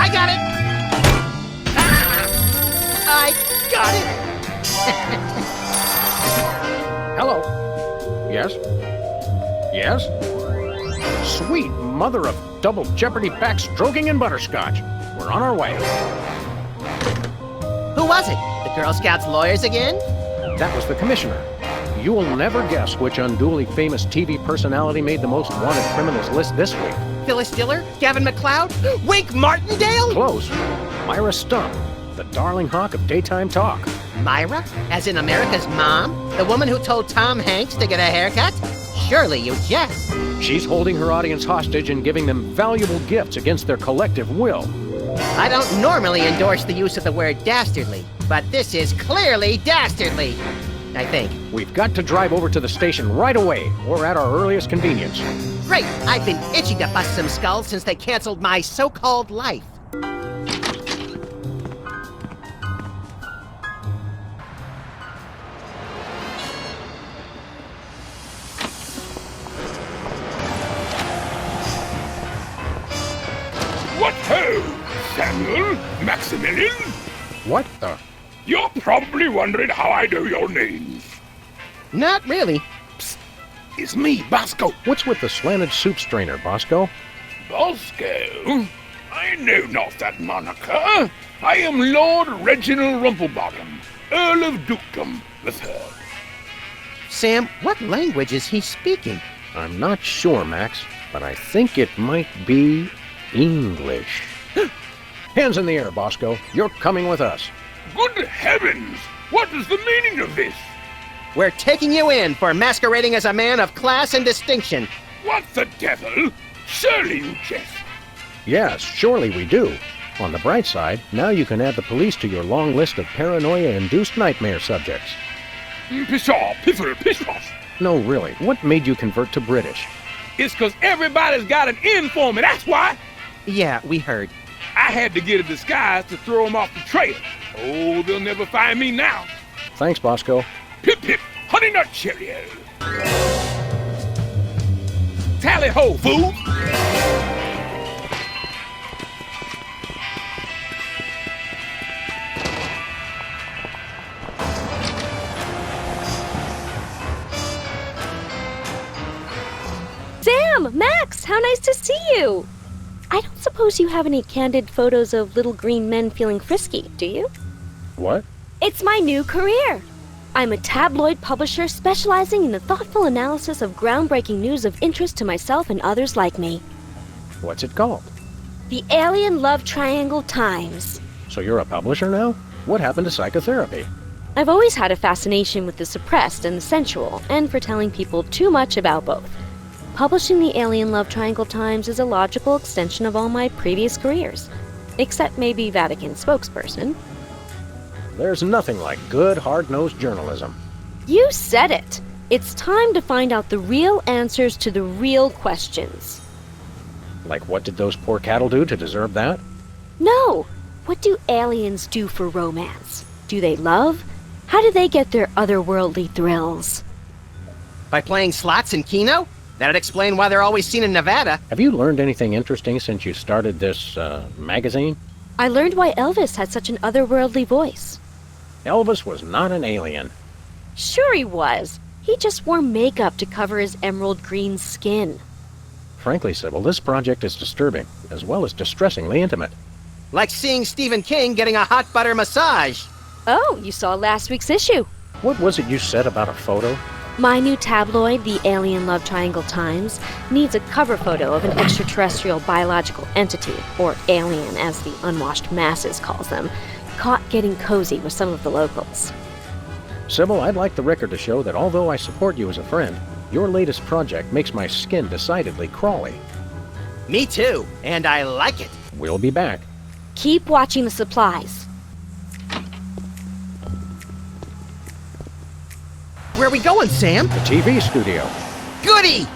I got it! I got it! Hello. Yes? Yes? Sweet mother of double jeopardy backstroking and butterscotch. We're on our way. Who was it? The Girl Scouts lawyers again? That was the commissioner. You will never guess which unduly famous TV personality made the most wanted criminals list this week. Phyllis Diller? Gavin McLeod? Wink Martindale? Close. Myra Stump, the darling hawk of daytime talk. Myra? As in America's mom? The woman who told Tom Hanks to get a haircut? Surely you jest. She's holding her audience hostage and giving them valuable gifts against their collective will. I don't normally endorse the use of the word dastardly, but this is clearly dastardly, I think. We've got to drive over to the station right away, or at our earliest convenience. Great! I've been itching to bust some skulls since they canceled my so-called life. What ho! Samuel? Maximilian? What the? You're probably wondering how I know your names. Not really. Psst. It's me, Bosco. What's with the slanted soup strainer, Bosco? Bosco? I know not that moniker. I am Lord Reginald Rumplebottom, Earl of Dukedom the Third. Sam, what language is he speaking? I'm not sure, Max, but I think it might be English. Hands in the air, Bosco. You're coming with us. Good heavens! What is the meaning of this? We're taking you in for masquerading as a man of class and distinction. What the devil? Surely you jest. Yes, surely we do. On the bright side, now you can add the police to your long list of paranoia-induced nightmare subjects. Pshaw, piffle, pish-posh. No, really, what made you convert to British? It's 'cause everybody's got an in for me, that's why. Yeah, we heard. I had to get a disguise to throw them off the trail. Oh, they'll never find me now. Thanks, Bosco. Pip, pip, honey nut Cheerio. Tally ho, fool. Sam! Max! How nice to see you! I don't suppose you have any candid photos of little green men feeling frisky, do you? What? It's my new career! I'm a tabloid publisher specializing in the thoughtful analysis of groundbreaking news of interest to myself and others like me. What's it called? The Alien Love Triangle Times. So you're a publisher now? What happened to psychotherapy? I've always had a fascination with the suppressed and the sensual, and for telling people too much about both. Publishing the Alien Love Triangle Times is a logical extension of all my previous careers. Except maybe Vatican spokesperson. There's nothing like good, hard-nosed journalism. You said it! It's time to find out the real answers to the real questions. Like, what did those poor cattle do to deserve that? No! What do aliens do for romance? Do they love? How do they get their otherworldly thrills? By playing slots in Keno? That'd explain why they're always seen in Nevada. Have you learned anything interesting since you started this, magazine? I learned why Elvis had such an otherworldly voice. Elvis was not an alien. Sure he was. He just wore makeup to cover his emerald green skin. Frankly, Sybil, this project is disturbing, as well as distressingly intimate. Like seeing Stephen King getting a hot butter massage. Oh, you saw last week's issue. What was it you said about a photo? My new tabloid, the Alien Love Triangle Times, needs a cover photo of an extraterrestrial biological entity, or alien as the unwashed masses calls them, caught getting cozy with some of the locals. Sybil, I'd like the record to show that although I support you as a friend, your latest project makes my skin decidedly crawly. Me too, and I like it. We'll be back. Keep watching the supplies. Where are we going, Sam? The TV studio. Goody!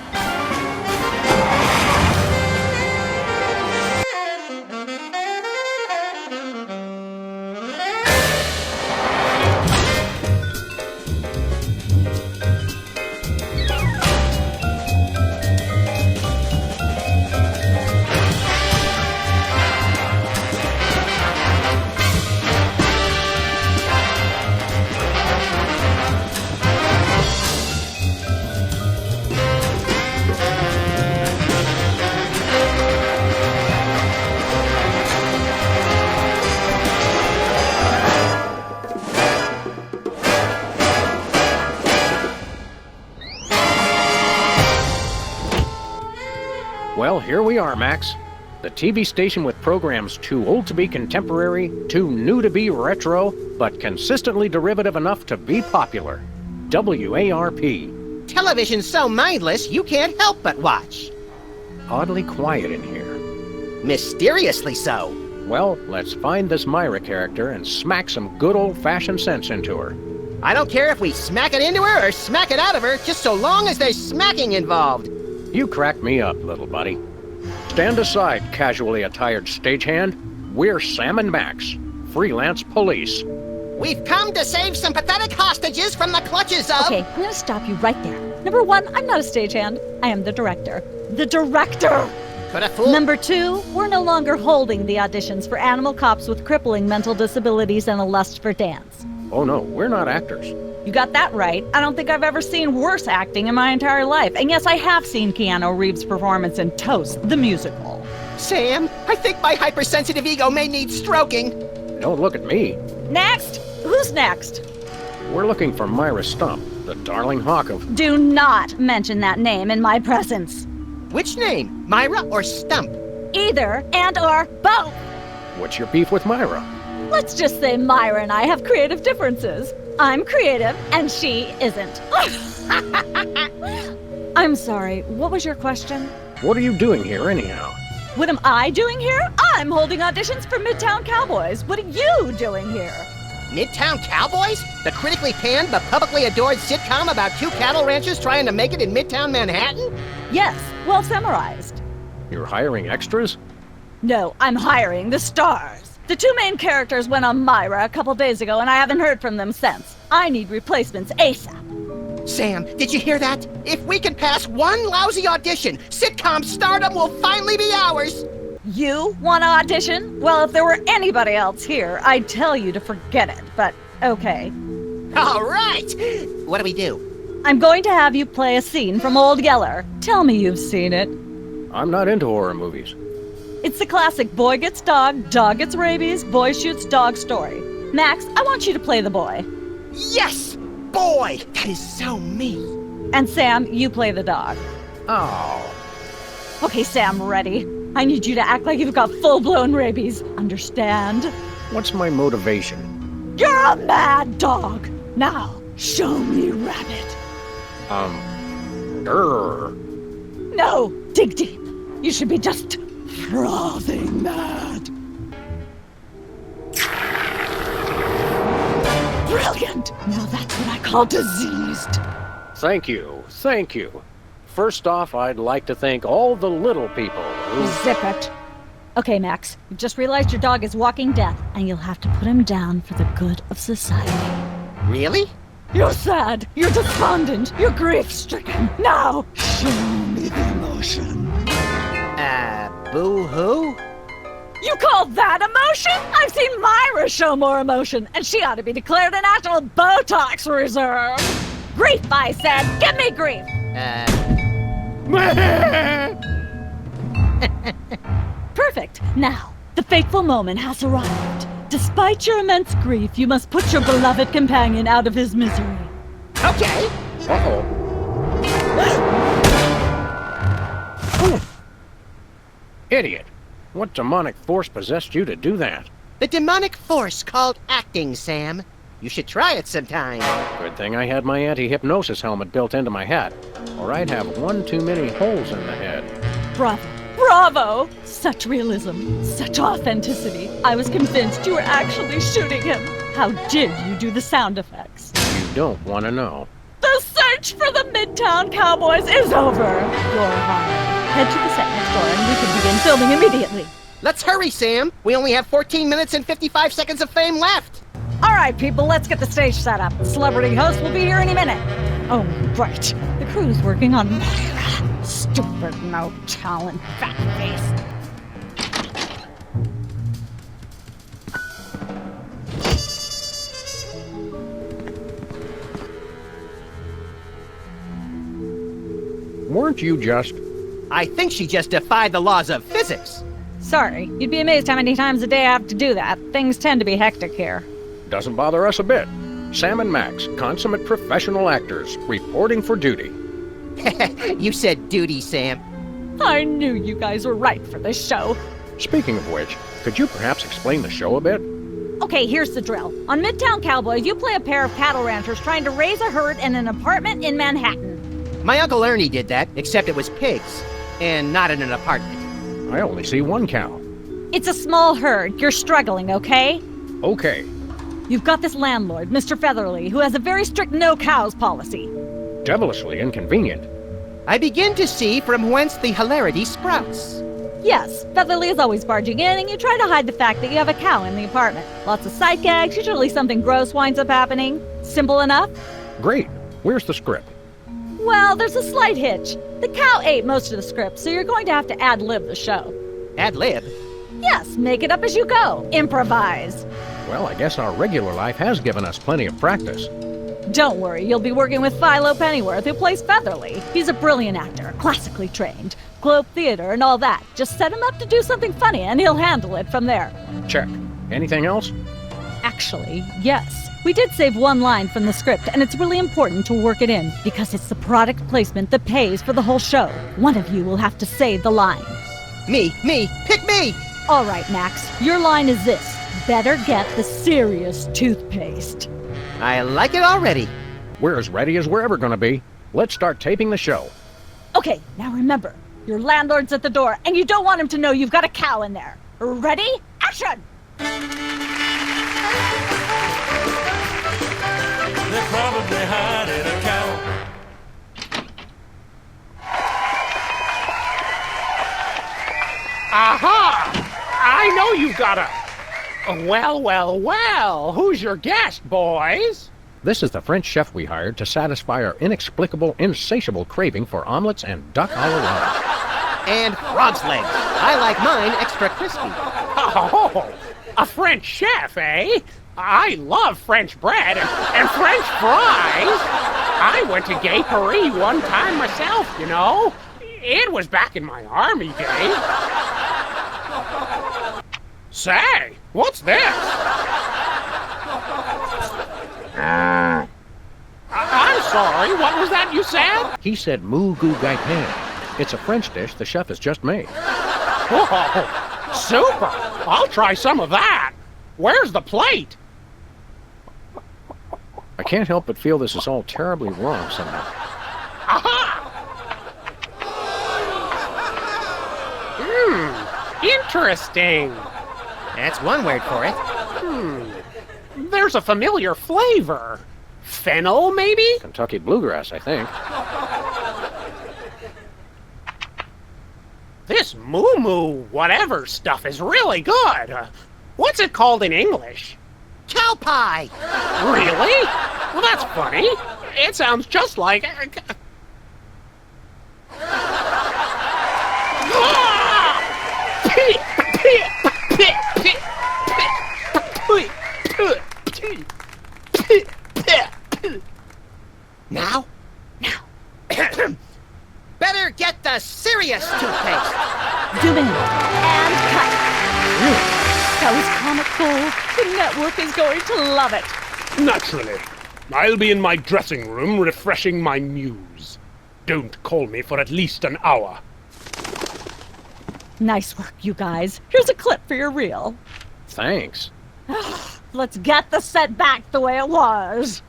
here we are, Max. The TV station with programs too old to be contemporary, too new to be retro, but consistently derivative enough to be popular. WARP. Television's so mindless, you can't help but watch. Oddly quiet in here. Mysteriously so. Well, let's find this Myra character and smack some good old-fashioned sense into her. I don't care if we smack it into her or smack it out of her, just so long as there's smacking involved. You crack me up, little buddy. Stand aside, casually attired stagehand. We're Sam and Max, freelance police. We've come to save some pathetic hostages from the clutches of... Okay, I'm gonna stop you right there. Number one, I'm not a stagehand. I am the director. The director! Could have fooled... Number two, we're no longer holding the auditions for animal cops with crippling mental disabilities and a lust for dance. Oh no, we're not actors. You got that right. I don't think I've ever seen worse acting in my entire life. And yes, I have seen Keanu Reeves' performance in Toast, the musical. Sam, I think my hypersensitive ego may need stroking. Don't look at me. Next! Who's next? We're looking for Myra Stump, the darling hawk of... Do not mention that name in my presence. Which name, Myra or Stump? Either and or both. What's your beef with Myra? Let's just say Myra and I have creative differences. I'm creative and she isn't. I'm sorry, what was your question? What are you doing here anyhow? What am I doing here? I'm holding auditions for Midtown Cowboys. What are you doing here? Midtown Cowboys? The critically panned but publicly adored sitcom about two cattle ranchers trying to make it in Midtown Manhattan? Yes, well summarized. You're hiring extras? No, I'm hiring the stars. The two main characters went on Myra a couple days ago and I haven't heard from them since. I need replacements ASAP. Sam, did you hear that? If we can pass one lousy audition, sitcom stardom will finally be ours. You want to audition? Well, if there were anybody else here, I'd tell you to forget it, but okay. All right! What do we do? I'm going to have you play a scene from Old Yeller. Tell me you've seen it. I'm not into horror movies. It's the classic boy gets dog gets rabies, boy shoots dog story. Max, I want you to play the boy. Yes! Boy! That is so me. And Sam, you play the dog. Oh. Okay, Sam, ready? I need you to act like you've got full-blown rabies. Understand? What's my motivation? You're a mad dog. Now, show me rabbit. No, dig deep. You should be just frothing mad. Brilliant! Now that's what I call diseased. Thank you, thank you. First off, I'd like to thank all the little people who... Zip it. Okay, Max, you've just realized your dog is walking death, and you'll have to put him down for the good of society. Really? You're sad, you're despondent, you're grief-stricken. Now, show me the emotion. Boo-hoo? You call that emotion? I've seen Myra show more emotion, and she ought to be declared a national Botox reserve. Grief, I said. Give me grief. Perfect. Now, the fateful moment has arrived. Despite your immense grief, you must put your beloved companion out of his misery. Okay. Uh-oh. Idiot. What demonic force possessed you to do that? The demonic force called acting, Sam. You should try it sometime. Good thing I had my anti-hypnosis helmet built into my hat, or I'd have one too many holes in the head. Bravo. Bravo! Such realism, such authenticity. I was convinced you were actually shooting him. How did you do the sound effects? You don't want to know. The search for the Midtown Cowboys is over. You're hired. Head to the set next door and we can begin filming immediately. Let's hurry, Sam. We only have 14 minutes and 55 seconds of fame left. All right, people, let's get the stage set up. The celebrity host will be here any minute. Oh, right. The crew's working on Myra. Stupid, no talent, fat face. Weren't you just... I think she just defied the laws of physics. Sorry, you'd be amazed how many times a day I have to do that. Things tend to be hectic here. Doesn't bother us a bit. Sam and Max, consummate professional actors, reporting for duty. You said duty, Sam. I knew you guys were right for this show. Speaking of which, could you perhaps explain the show a bit? Okay, here's the drill. On Midtown Cowboys, you play a pair of cattle ranchers trying to raise a herd in an apartment in Manhattan. My Uncle Ernie did that, except it was pigs, and not in an apartment. I only see one cow. It's a small herd. You're struggling, okay? Okay. You've got this landlord, Mr. Featherly, who has a very strict no-cows policy. Devilishly inconvenient. I begin to see from whence the hilarity sprouts. Yes, Featherly is always barging in, and you try to hide the fact that you have a cow in the apartment. Lots of sight gags, usually something gross winds up happening. Simple enough? Great. Where's the script? Well, there's a slight hitch. The cow ate most of the script, so you're going to have to ad-lib the show. Ad-lib? Yes, make it up as you go. Improvise. Well, I guess our regular life has given us plenty of practice. Don't worry, you'll be working with Philo Pennyworth, who plays Featherly. He's a brilliant actor, classically trained, Globe Theater and all that. Just set him up to do something funny, and he'll handle it from there. Check. Anything else? Actually, yes. We did save one line from the script, and it's really important to work it in, because it's the product placement that pays for the whole show. One of you will have to say the line. Me, pick me! All right, Max, your line is this. Better get the serious toothpaste. I like it already. We're as ready as we're ever gonna be. Let's start taping the show. Okay, now remember, your landlord's at the door, and you don't want him to know you've got a cow in there. Ready? Action! They're probably hiding a cow. Aha! I know you've got a... Well, who's your guest, boys? This is the French chef we hired to satisfy our inexplicable, insatiable craving for omelets and duck a la rose. And frog's legs. I like mine extra crispy. Oh, a French chef, eh? I love French bread and French fries. I went to Gay Paris one time myself, you know. It was back in my army days. Say, what's this? I'm sorry, what was that you said? He said moo goo gai pan. It's a French dish the chef has just made. Whoa, super! I'll try some of that. Where's the plate? I can't help but feel this is all terribly wrong somehow. Aha! Interesting. That's one word for it. There's a familiar flavor. Fennel, maybe? Kentucky bluegrass, I think. This moo-moo whatever stuff is really good. What's it called in English? Cow pie! Really? Well, that's funny. It sounds just like... Now? Better get the serious toothpaste. Zoom in and cut. That was comic gold. The network is going to love it. Naturally. I'll be in my dressing room refreshing my muse. Don't call me for at least an hour. Nice work, you guys. Here's a clip for your reel. Thanks. Let's get the set back the way it was.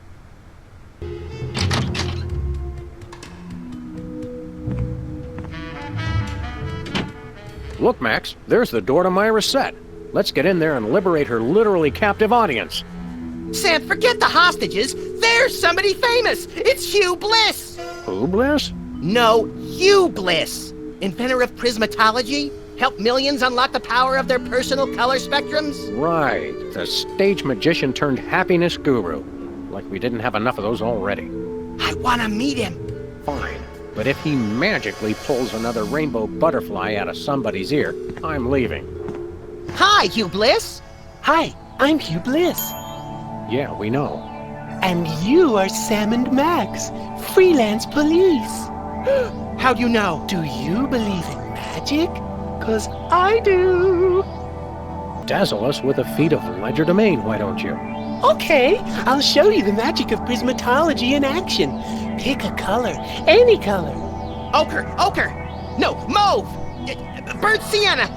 Look, Max, there's the door to Myra's set. Let's get in there and liberate her literally captive audience. Sam, forget the hostages. There's somebody famous. It's Hugh Bliss. Who, Bliss? No, Hugh Bliss. Inventor of prismatology. Helped millions unlock the power of their personal color spectrums. Right, the stage magician turned happiness guru. Like we didn't have enough of those already. I want to meet him. Fine, but if he magically pulls another rainbow butterfly out of somebody's ear, I'm leaving. Hi, Hugh Bliss. Hi, I'm Hugh Bliss. Yeah, we know. And you are Sam and Max, freelance police. How'd you know? Do you believe in magic? 'Cause I do. Dazzle us with a feat of legerdemain, why don't you? Okay, I'll show you the magic of prismatology in action. Pick a color, any color. Ochre. No, mauve! Burnt sienna!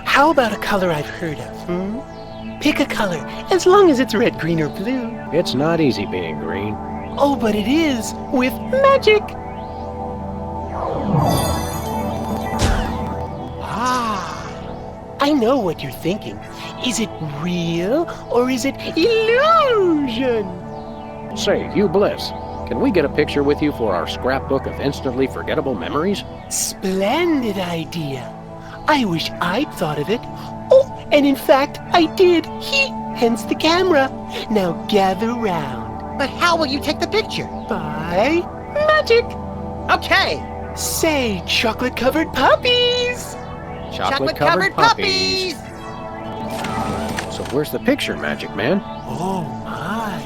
How about a color I've heard of, Pick a color, as long as it's red, green, or blue. It's not easy being green. Oh, but it is, with magic! I know what you're thinking. Is it real, or is it illusion? Say, Hugh Bliss, can we get a picture with you for our scrapbook of instantly forgettable memories? Splendid idea. I wish I'd thought of it. Oh, and in fact, I did. Hence the camera. Now gather round. But how will you take the picture? By magic. Okay. Say, chocolate-covered puppies. Chocolate-covered puppies! So where's the picture, Magic Man? Oh, my.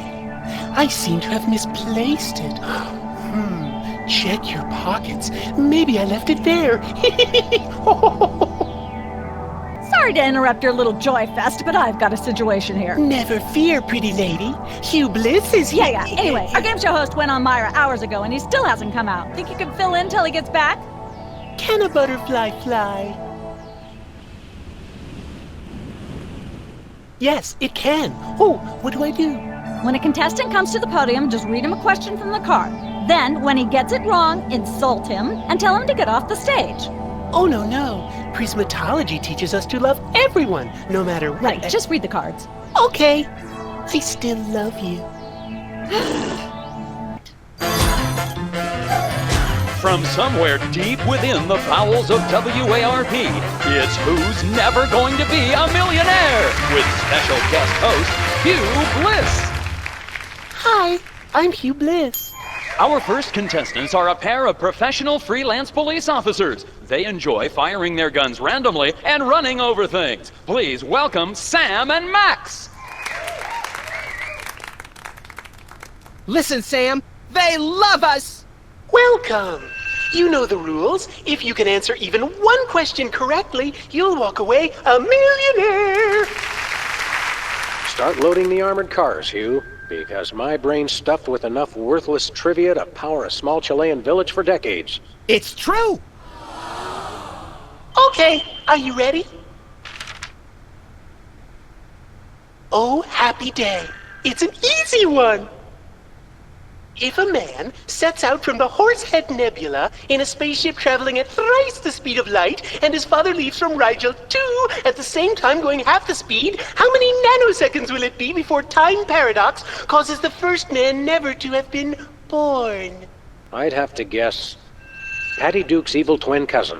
I seem to have misplaced it. Check your pockets. Maybe I left it there. Sorry to interrupt your little joy fest, but I've got a situation here. Never fear, pretty lady. Hugh Bliss is here. Yeah. Anyway, our game show host went on Myra hours ago, and he still hasn't come out. Think you could fill in till he gets back? Can a butterfly fly? Yes, it can. Oh, what do I do? When a contestant comes to the podium, just read him a question from the card. Then, when he gets it wrong, insult him and tell him to get off the stage. Oh, no. Prismatology teaches us to love everyone, no matter what. Right, just read the cards. Okay. I still love you. From somewhere deep within the bowels of WARP, it's Who's Never Going to Be a Millionaire with special guest host Hugh Bliss. Hi, I'm Hugh Bliss. Our first contestants are a pair of professional freelance police officers. They enjoy firing their guns randomly and running over things. Please welcome Sam and Max. Listen, Sam, they love us! Welcome. You know the rules. If you can answer even one question correctly, you'll walk away a millionaire. Start loading the armored cars, Hugh, because my brain's stuffed with enough worthless trivia to power a small Chilean village for decades. It's true! Okay, are you ready? Oh, happy day. It's an easy one. If a man sets out from the Horsehead Nebula in a spaceship traveling at thrice the speed of light, and his father leaves from Rigel too at the same time going half the speed, how many nanoseconds will it be before time paradox causes the first man never to have been born? I'd have to guess Patty Duke's evil twin cousin.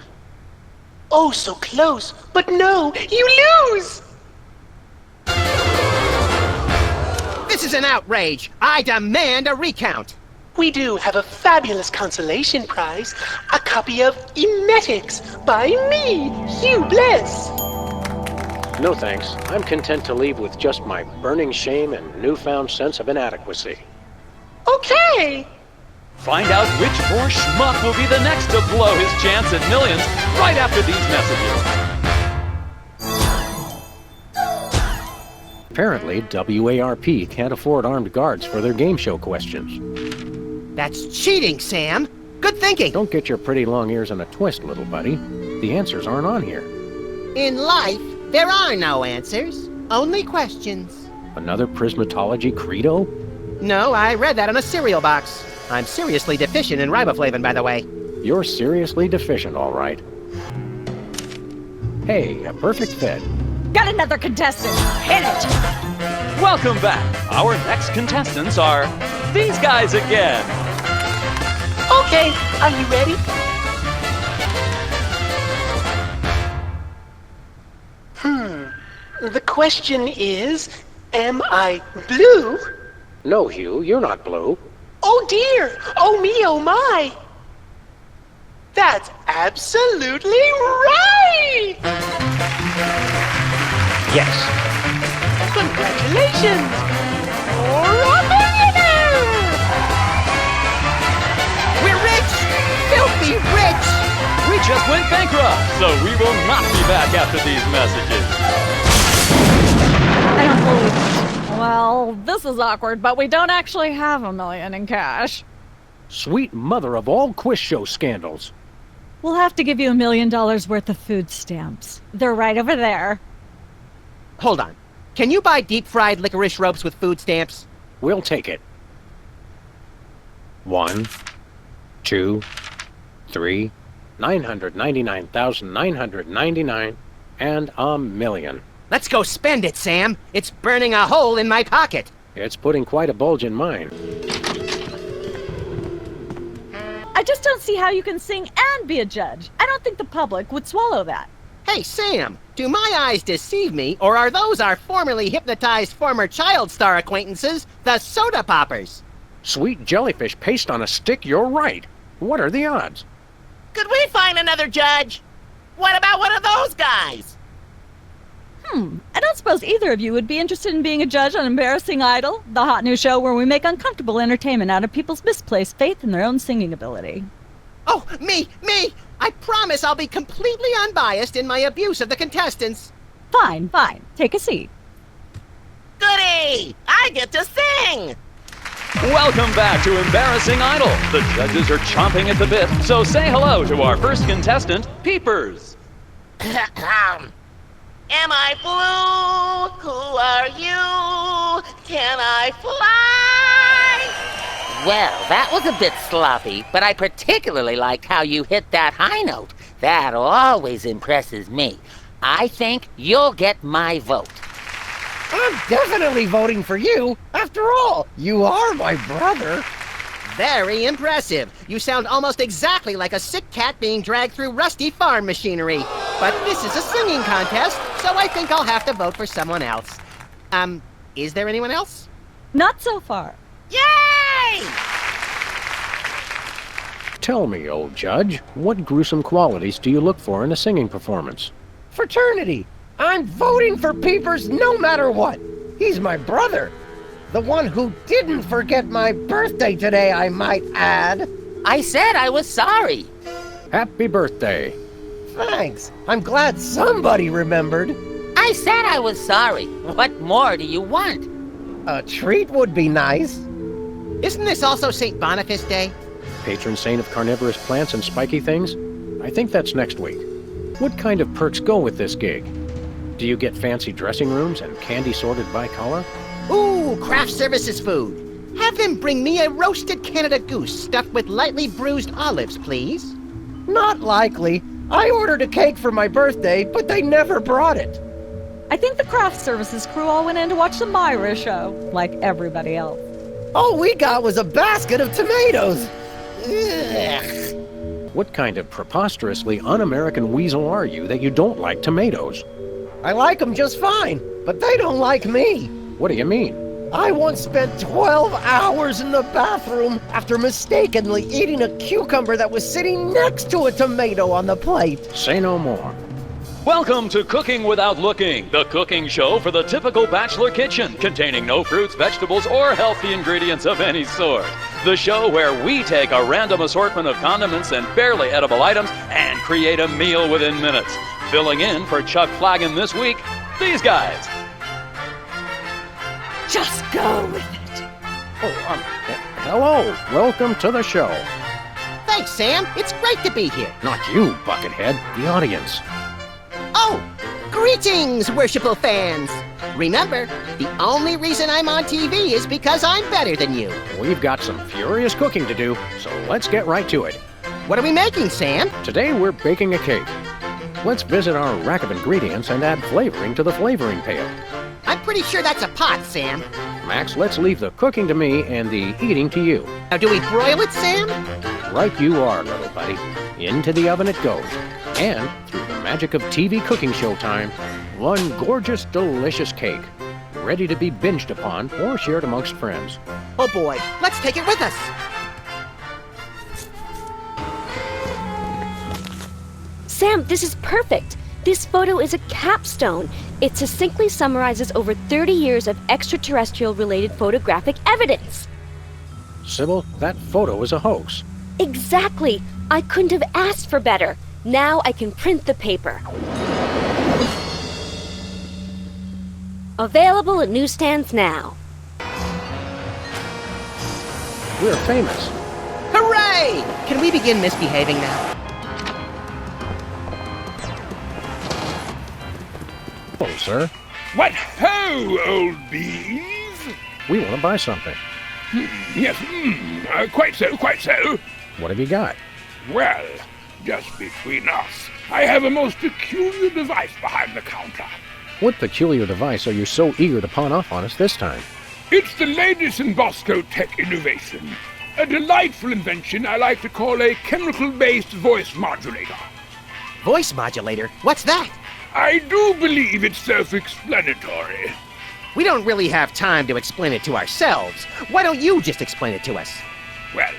Oh, so close, but no, you lose! This is an outrage! I demand a recount! We do have a fabulous consolation prize, a copy of Emetics by me, Hugh Bliss. No thanks. I'm content to leave with just my burning shame and newfound sense of inadequacy. Okay. Find out which poor schmuck will be the next to blow his chance at millions right after these messages. Apparently, WARP can't afford armed guards for their game show questions. That's cheating, Sam! Good thinking! Don't get your pretty long ears in a twist, little buddy. The answers aren't on here. In life, there are no answers, only questions. Another prismatology credo? No, I read that on a cereal box. I'm seriously deficient in riboflavin, by the way. You're seriously deficient, all right. Hey, a perfect fit. Got another contestant. Hit it! Welcome back. Our next contestants are these guys again. Okay, are you ready? The question is, am I blue? No, Hugh, you're not blue. Oh dear! Oh me, oh my! That's absolutely right! Yes. Congratulations! You're a millionaire! We're rich! Filthy rich! We just went bankrupt, so we will not be back after these messages. I don't believe it. Well, this is awkward, but we don't actually have $1 million in cash. Sweet mother of all quiz show scandals. We'll have to give you $1 million worth of food stamps. They're right over there. Hold on. Can you buy deep-fried licorice ropes with food stamps? We'll take it. 1, 2, 3, 999,999, and $1 million. Let's go spend it, Sam. It's burning a hole in my pocket. It's putting quite a bulge in mine. I just don't see how you can sing and be a judge. I don't think the public would swallow that. Hey, Sam, do my eyes deceive me, or are those our formerly hypnotized former child star acquaintances, the Soda Poppers? Sweet jellyfish paste on a stick, you're right. What are the odds? Could we find another judge? What about one of those guys? I don't suppose either of you would be interested in being a judge on Embarrassing Idol, the hot new show where we make uncomfortable entertainment out of people's misplaced faith in their own singing ability. Oh, me! I promise I'll be completely unbiased in my abuse of the contestants. Fine. Take a seat. Goody! I get to sing! Welcome back to Embarrassing Idol. The judges are chomping at the bit, so say hello to our first contestant, Peepers. Am I blue? Who are you? Can I fly? Well, that was a bit sloppy, but I particularly liked how you hit that high note. That always impresses me. I think you'll get my vote. I'm definitely voting for you. After all, you are my brother. Very impressive. You sound almost exactly like a sick cat being dragged through rusty farm machinery. But this is a singing contest, so I think I'll have to vote for someone else. Is there anyone else? Not so far. Yay! Tell me, old judge, what gruesome qualities do you look for in a singing performance? Fraternity. I'm voting for Peepers no matter what. He's my brother. The one who didn't forget my birthday today, I might add. I said I was sorry. Happy birthday. Thanks. I'm glad somebody remembered. I said I was sorry. What more do you want? A treat would be nice. Isn't this also St. Boniface Day? Patron saint of carnivorous plants and spiky things? I think that's next week. What kind of perks go with this gig? Do you get fancy dressing rooms and candy sorted by color? Ooh, craft services food. Have them bring me a roasted Canada goose stuffed with lightly bruised olives, please. Not likely. I ordered a cake for my birthday, but they never brought it. I think the craft services crew all went in to watch the Myra show, like everybody else. All we got was a basket of tomatoes. Ugh. What kind of preposterously un-American weasel are you that you don't like tomatoes? I like them just fine, but they don't like me. What do you mean? I once spent 12 hours in the bathroom after mistakenly eating a cucumber that was sitting next to a tomato on the plate. Say no more. Welcome to Cooking Without Looking, the cooking show for the typical bachelor kitchen, containing no fruits, vegetables, or healthy ingredients of any sort. The show where we take a random assortment of condiments and barely edible items and create a meal within minutes. Filling in for Chuck Flagon this week, these guys. Just go with it. Hello. Welcome to the show. Thanks, Sam. It's great to be here. Not you, Buckethead. The audience. Oh, greetings, worshipful fans. Remember, the only reason I'm on TV is because I'm better than you. We've got some furious cooking to do, so let's get right to it. What are we making, Sam? Today we're baking a cake. Let's visit our rack of ingredients and add flavoring to the flavoring pail. I'm pretty sure that's a pot, Sam. Max, let's leave the cooking to me and the eating to you. Now, do we broil it, Sam? Right you are, little buddy. Into the oven it goes. And, through the magic of TV cooking show time, one gorgeous, delicious cake. Ready to be binged upon or shared amongst friends. Oh boy, let's take it with us. Sam, this is perfect. This photo is a capstone. It succinctly summarizes over 30 years of extraterrestrial-related photographic evidence. Sybil, that photo is a hoax. Exactly. I couldn't have asked for better. Now I can print the paper. Available at newsstands now. We're famous. Hooray! Can we begin misbehaving now? Hello, sir. What ho, old bees? We want to buy something. Yes, quite so, quite so. What have you got? Well, just between us, I have a most peculiar device behind the counter. What peculiar device are you so eager to pawn off on us this time? It's the latest in Bosco tech innovation. A delightful invention I like to call a chemical-based voice modulator. Voice modulator? What's that? I do believe it's self-explanatory. We don't really have time to explain it to ourselves. Why don't you just explain it to us? Well,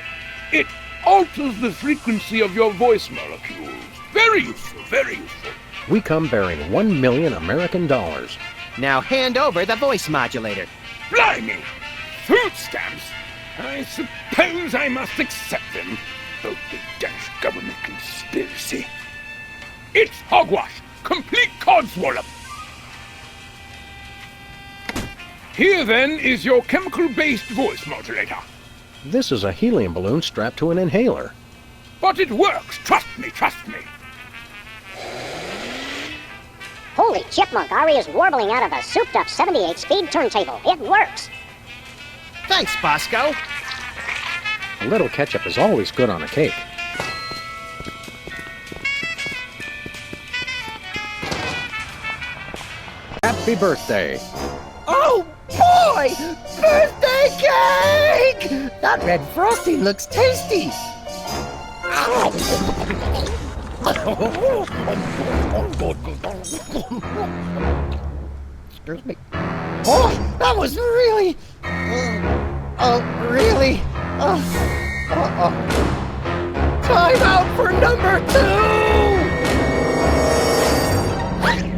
it alters the frequency of your voice molecules. Very useful, very useful. We come bearing 1 million American dollars. Now hand over the voice modulator. Blimey! Food stamps! I suppose I must accept them. Oh, the Danish government conspiracy. It's hogwash! Complete codswallop! Here, then, is your chemical-based voice modulator. This is a helium balloon strapped to an inhaler. But it works! Trust me, trust me! Holy chipmunk, Ari is warbling out of a souped-up 78-speed turntable. It works! Thanks, Bosco. A little ketchup is always good on a cake. Happy birthday! Oh boy! Birthday cake! That red frosting looks tasty! Excuse me. Oh, that was really... really... Time out for number 2!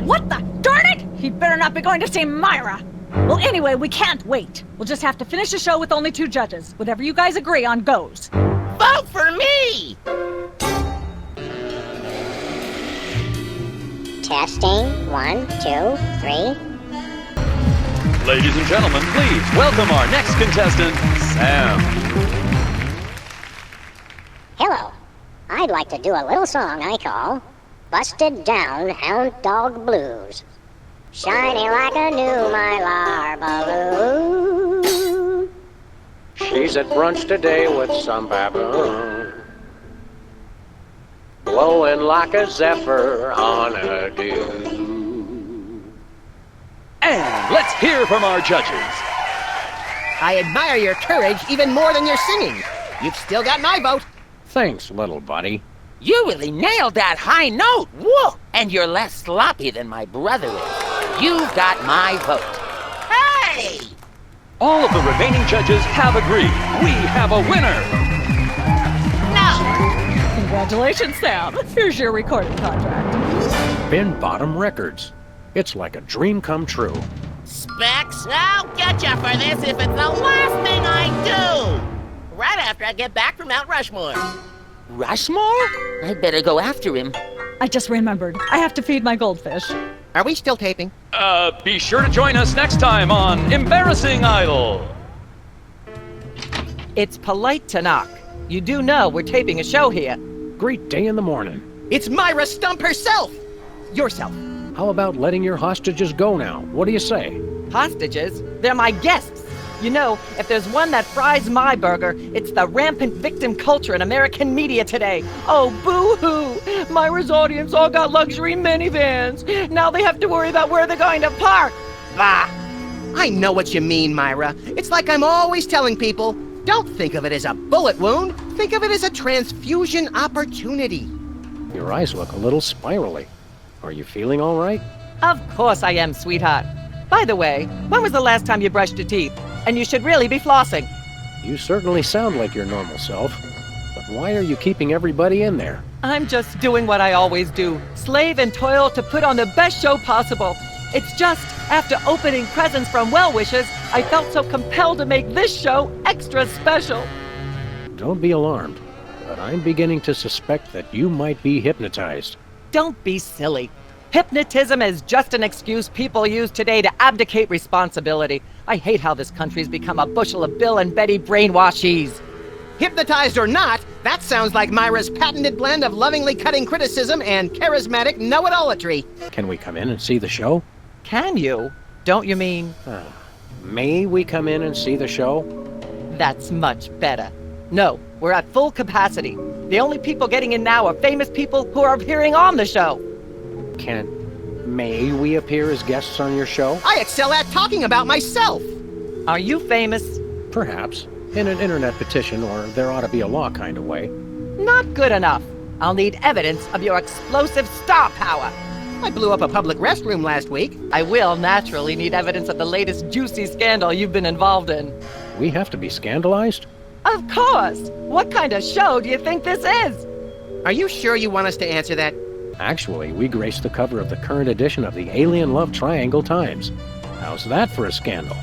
What the? Darn it! He'd better not be going to see Myra. Well, anyway, we can't wait. We'll just have to finish the show with only 2 judges. Whatever you guys agree on goes. Vote for me! Testing. 1, 2, 3. Ladies and gentlemen, please welcome our next contestant, Sam. Hello. I'd like to do a little song I call Busted Down Hound Dog Blues. Shiny like a new Mylar balloon. She's at brunch today with some baboon, blowing like a zephyr on a dune. And let's hear from our judges. I admire your courage even more than your singing. You've still got my vote. Thanks, little buddy. You really nailed that high note. Whoa! And you're less sloppy than my brother is. You've got my vote. Hey! All of the remaining judges have agreed. We have a winner. No! Congratulations, Sam. Here's your recording contract. Bin Bottom Records. It's like a dream come true. Specs, I'll get you for this if it's the last thing I do. Right after I get back from Mount Rushmore. Rushmore? I'd better go after him. I just remembered. I have to feed my goldfish. Are we still taping? Be sure to join us next time on Embarrassing Idol. It's polite to knock. You do know we're taping a show here. Great day in the morning. It's Myra Stump herself! Yourself. How about letting your hostages go now? What do you say? Hostages? They're my guests. You know, if there's one that fries my burger, it's the rampant victim culture in American media today. Oh, boo-hoo! Myra's audience all got luxury minivans. Now they have to worry about where they're going to park. Bah! I know what you mean, Myra. It's like I'm always telling people, don't think of it as a bullet wound. Think of it as a transfusion opportunity. Your eyes look a little spirally. Are you feeling all right? Of course I am, sweetheart. By the way, when was the last time you brushed your teeth? And you should really be flossing. You certainly sound like your normal self. But why are you keeping everybody in there? I'm just doing what I always do. Slave and toil to put on the best show possible. It's just, after opening presents from well-wishers, I felt so compelled to make this show extra special. Don't be alarmed, but I'm beginning to suspect that you might be hypnotized. Don't be silly. Hypnotism is just an excuse people use today to abdicate responsibility. I hate how this country's become a bushel of Bill and Betty brainwashies. Hypnotized or not, that sounds like Myra's patented blend of lovingly cutting criticism and charismatic know-it-allatry. Can we come in and see the show? Can you? Don't you mean... May we come in and see the show? That's much better. No, we're at full capacity. The only people getting in now are famous people who are appearing on the show. May we appear as guests on your show? I excel at talking about myself. Are you famous? Perhaps. In an internet petition, or there ought to be a law kind of way. Not good enough. I'll need evidence of your explosive star power. I blew up a public restroom last week. I will naturally need evidence of the latest juicy scandal you've been involved in. We have to be scandalized? Of course! What kind of show do you think this is? Are you sure you want us to answer that? Actually, we graced the cover of the current edition of the Alien Love Triangle Times. How's that for a scandal?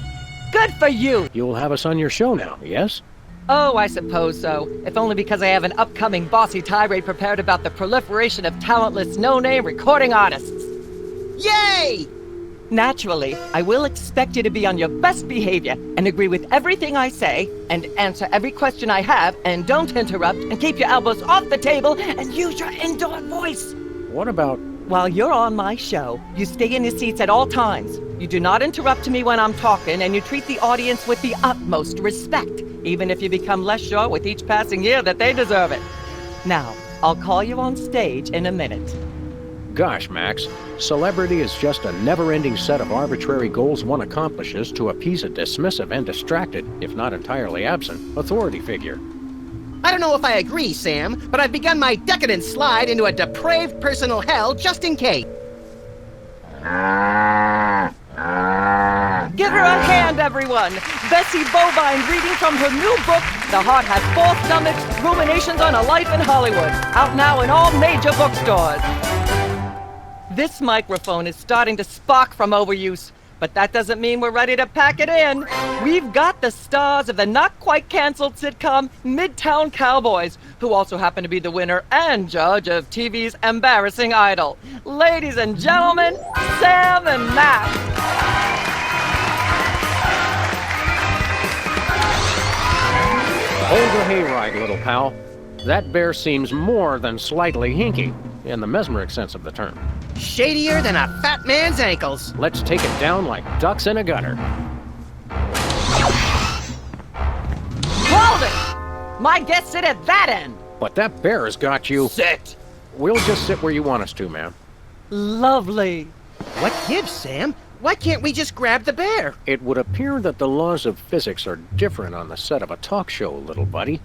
Good for you! You'll have us on your show now, yes? Oh, I suppose so. If only because I have an upcoming bossy tirade prepared about the proliferation of talentless, no-name recording artists. Yay! Naturally, I will expect you to be on your best behavior and agree with everything I say and answer every question I have and don't interrupt and keep your elbows off the table and use your indoor voice. What about... While you're on my show, you stay in your seats at all times. You do not interrupt me when I'm talking, and you treat the audience with the utmost respect, even if you become less sure with each passing year that they deserve it. Now, I'll call you on stage in a minute. Gosh, Max, celebrity is just a never-ending set of arbitrary goals one accomplishes to appease a dismissive and distracted, if not entirely absent, authority figure. I don't know if I agree, Sam, but I've begun my decadent slide into a depraved personal hell just in case. Give her a hand, everyone! Bessie Bovine reading from her new book, The Heart Has Four Stomachs, Ruminations on a Life in Hollywood. Out now in all major bookstores. This microphone is starting to spark from overuse, but that doesn't mean we're ready to pack it in. We've got the stars of the not-quite-canceled sitcom Midtown Cowboys, who also happen to be the winner and judge of TV's Embarrassing Idol. Ladies and gentlemen, Sam and Matt. Hold your hayride, little pal. That bear seems more than slightly hinky, in the mesmeric sense of the term. Shadier than a fat man's ankles. Let's take it down like ducks in a gutter. Hold it! My guests sit at that end. But that bear has got you... Sit! We'll just sit where you want us to, ma'am. Lovely. What gives, Sam? Why can't we just grab the bear? It would appear that the laws of physics are different on the set of a talk show, little buddy.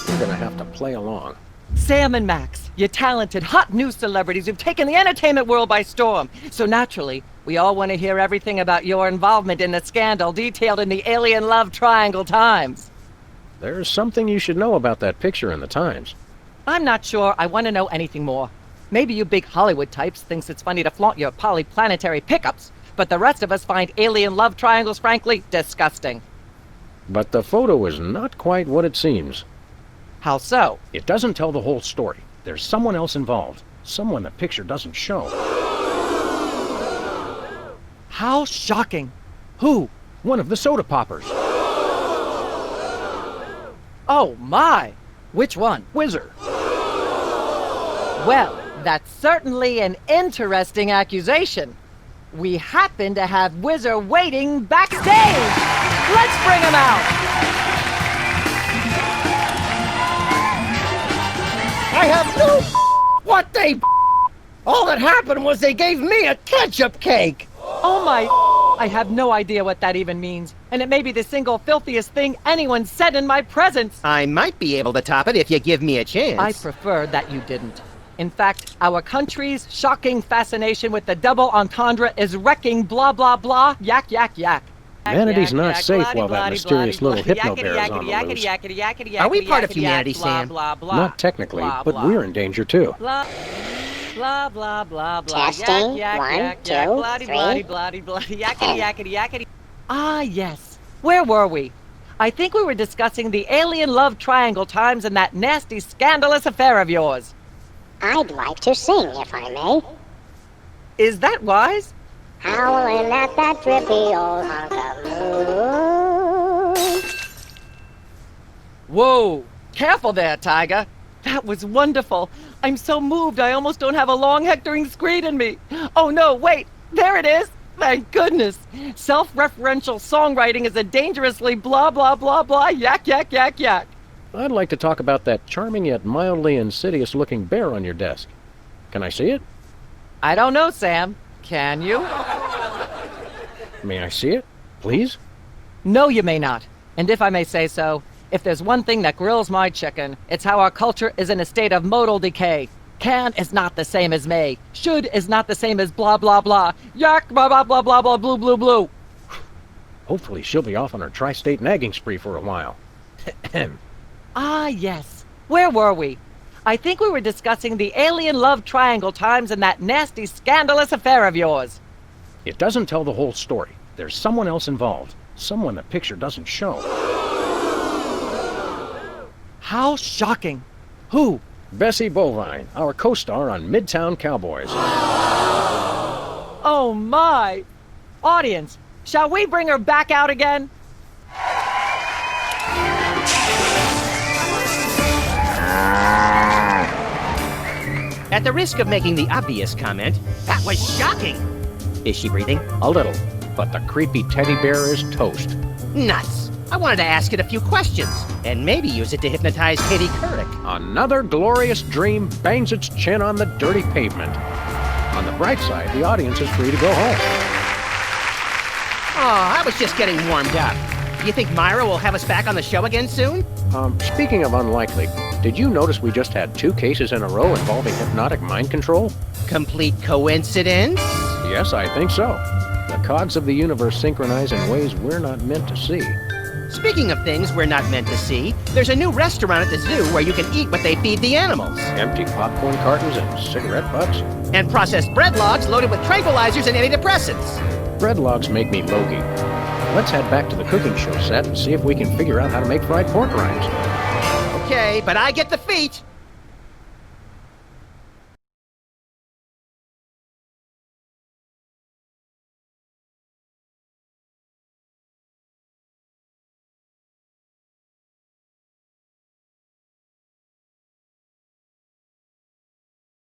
You're gonna have to play along. Sam and Max, you're talented, hot news celebrities who've taken the entertainment world by storm. So naturally, we all want to hear everything about your involvement in the scandal detailed in the Alien Love Triangle Times. There's something you should know about that picture in the Times. I'm not sure I want to know anything more. Maybe you big Hollywood types thinks it's funny to flaunt your polyplanetary pickups, but the rest of us find alien love triangles frankly disgusting. But the photo is not quite what it seems. How so? It doesn't tell the whole story. There's someone else involved. Someone the picture doesn't show. How shocking. Who? One of the soda poppers. Oh my! Which one? Whizzer. Well, that's certainly an interesting accusation. We happen to have Whizzer waiting backstage! Let's bring him out! I have no what they all that happened was they gave me a ketchup cake. Oh my I have no idea what that even means, and it may be the single filthiest thing anyone said in my presence. I might be able to top it if you give me a chance. I prefer that you didn't. In fact, our country's shocking fascination with the double entendre is wrecking blah blah blah, yak yak yak. Humanity's not safe while that mysterious little hypno bear is on the loose. Are we part of humanity, Sam? Not technically, but we're in danger too. Blah blah blah blah blah. Testing. 1, 2, 3. Ah yes. Where were we? I think we were discussing the Alien Love Triangle Times and that nasty, scandalous affair of yours. I'd like to sing, if I may. Is that wise? Howling at that drippy old hunk of moon. Whoa! Careful there, Tiger. That was wonderful. I'm so moved I almost don't have a long hectoring screed in me. Oh no, wait! There it is! Thank goodness. Self-referential songwriting is a dangerously blah blah blah blah yak yak yak yak. I'd like to talk about that charming yet mildly insidious-looking bear on your desk. Can I see it? I don't know, Sam. Can you? May I see it, please? No, you may not. And if I may say so, if there's one thing that grills my chicken, it's how our culture is in a state of modal decay. Can is not the same as may. Should is not the same as blah blah blah. Yak blah blah blah blah blah blue blue blue. Hopefully she'll be off on her tri-state nagging spree for a while. Ah, yes. Where were we? I think we were discussing the alien love triangle times and that nasty, scandalous affair of yours. It doesn't tell the whole story. There's someone else involved. Someone the picture doesn't show. How shocking. Who? Bessie Bovine, our co-star on Midtown Cowboys. Oh, my. Audience, shall we bring her back out again? At the risk of making the obvious comment, that was shocking. Is she breathing? A little, but the creepy teddy bear is toast. Nuts. I wanted to ask it a few questions, and maybe use it to hypnotize Katie Couric. Another glorious dream bangs its chin on the dirty pavement. On the bright side, the audience is free to go home. Oh, I was just getting warmed up. Do you think Myra will have us back on the show again soon? Speaking of unlikely, did you notice we just had 2 cases in a row involving hypnotic mind control? Complete coincidence? Yes, I think so. The cogs of the universe synchronize in ways we're not meant to see. Speaking of things we're not meant to see, there's a new restaurant at the zoo where you can eat what they feed the animals. Empty popcorn cartons and cigarette butts? And processed bread logs loaded with tranquilizers and antidepressants. Bread logs make me logy. Let's head back to the cooking show set and see if we can figure out how to make fried pork rinds. Okay, but I get the feet.